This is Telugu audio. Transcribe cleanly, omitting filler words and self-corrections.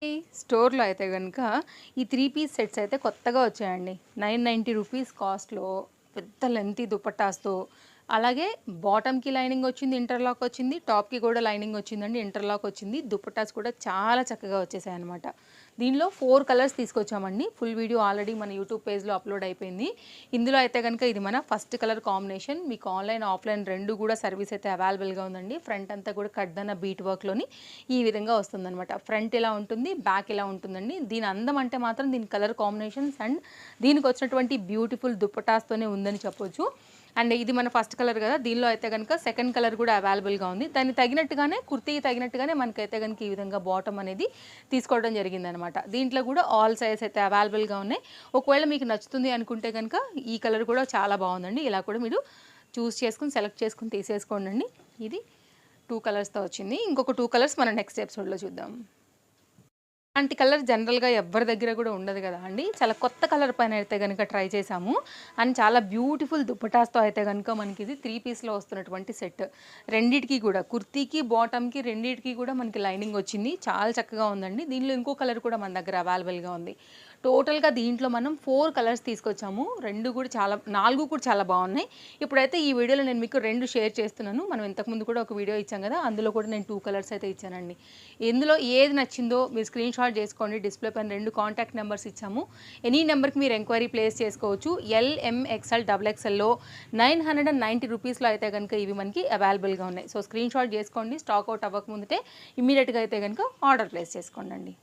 ఈ స్టోర్‌లో అయితే గనుక ఈ 3 పీస్ సెట్స్ అయితే కొత్తగా వచ్చాయండి. 990 రూపీస్ కాస్ట్‌లో పెద్ద లెంతీ దుపట్టాస్‌తో అలాగే బాటమ్‌కి లైనింగ్ వచ్చింది, ఇంటర్‌లాక్ వచ్చింది. టాప్‌కి కూడా లైనింగ్ వచ్చిందండి, ఇంటర్‌లాక్ వచ్చింది. దుపట్టాస్ కూడా చాలా చక్కగా వచ్చేసాయన్నమాట. దీనిలో 4 కలర్స్ తీసుకొచ్చామండి. ఫుల్ వీడియో ఆల్రెడీ మన యూట్యూబ్ పేజ్‌లో అప్‌లోడ్ అయిపోయింది. ఇందులో అయితే గనుక ఇది మన ఫస్ట్ కలర్ కాంబినేషన్. మీకు ఆన్‌లైన్, ఆఫ్‌లైన్ 2 కూడా సర్వీస్ అయితే అవైలబుల్‌గా ఉందండి. ఫ్రంట్ అంతా కూడా కడ్దన బీట్ వర్క్‌లోని ఈ విధంగా వస్తుందన్నమాట. ఫ్రంట్ ఇలా ఉంటుంది, బ్యాక్ ఇలా ఉంటుందండి. దీని అందం అంటే మాత్రం దీని కలర్ కాంబినేషన్స్ అండ్ దీనికి వచ్చినటువంటి బ్యూటిఫుల్ దుపట్టాస్తోనే ఉందని చెప్పొచ్చు. అండ్ ఇది మన ఫస్ట్ కలర్ కదా, దీనిలో అయితే కనుక సెకండ్ కలర్ కూడా అవైలబుల్గా ఉంది. దానికి తగినట్టుగానే కుర్తీకి తగినట్టుగానే మనకైతే కనుక ఈ విధంగా బాటమ్ అనేది తీసుకోవడం జరిగిందనమాట. దీంట్లో కూడా ఆల్ సైజ్ అయితే అవైలబుల్గా ఉన్నాయి. ఒకవేళ మీకు నచ్చుతుంది అనుకుంటే కనుక ఈ కలర్ కూడా చాలా బాగుందండి. ఇలా కూడా మీరు చూస్ చేసుకుని సెలెక్ట్ చేసుకుని తీసేసుకోండి. ఇది 2 కలర్స్‌తో వచ్చింది. ఇంకొక 2 కలర్స్ మనం నెక్స్ట్ ఎపిసోడ్‌లో చూద్దాం. ఇలాంటి కలర్ జనరల్‌గా ఎవ్వరి దగ్గర కూడా ఉండదు కదా అండి. చాలా కొత్త కలర్ పైన అయితే గనుక ట్రై చేశాము. అండ్ చాలా బ్యూటిఫుల్ దుపట్టాస్‌తో అయితే గనుక మనకిది 3 పీస్‌లో వస్తున్నటువంటి సెట్. రెండిటికి కూడా కుర్తీకి, బాటమ్‌కి రెండిటికి కూడా మనకి లైనింగ్ వచ్చింది. చాలా చక్కగా ఉందండి. దీనిలో ఇంకో కలర్ కూడా మన దగ్గర అవైలబుల్‌గా ఉంది. టోటల్‌గా దీంట్లో మనం 4 కలర్స్ తీసుకొచ్చాము. 2 కూడా చాలా 4 కూడా చాలా బాగున్నాయి. ఇప్పుడైతే ఈ వీడియోలో నేను మీకు 2 షేర్ చేస్తున్నాను. మనం ఇంతకుముందు కూడా ఒక వీడియో ఇచ్చాం కదా, అందులో కూడా నేను 2 కలర్స్ అయితే ఇచ్చానండి. ఇందులో ఏది నచ్చిందో మీరు స్క్రీన్ షాట్ చేసుకోండి. డిస్ప్లే పైన 2 కాంటాక్ట్ నెంబర్స్ ఇచ్చాము. ఎనీ నెంబర్కి మీరు ఎంక్వైరీ ప్లేస్ చేసుకోవచ్చు. ఎల్, ఎం, ఎక్స్ఎల్, డబుల్ ఎక్స్ఎల్‌లో 990 రూపీస్‌లో అయితే కనుక ఇవి మనకి అవైలబుల్‌గా ఉన్నాయి. సో స్క్రీన్ షాట్ చేసుకోండి. స్టాక్ అవుట్ అవ్వకముందుటే ఇమ్మీడియట్‌గా అయితే కనుక ఆర్డర్ ప్లేస్ చేసుకోండి.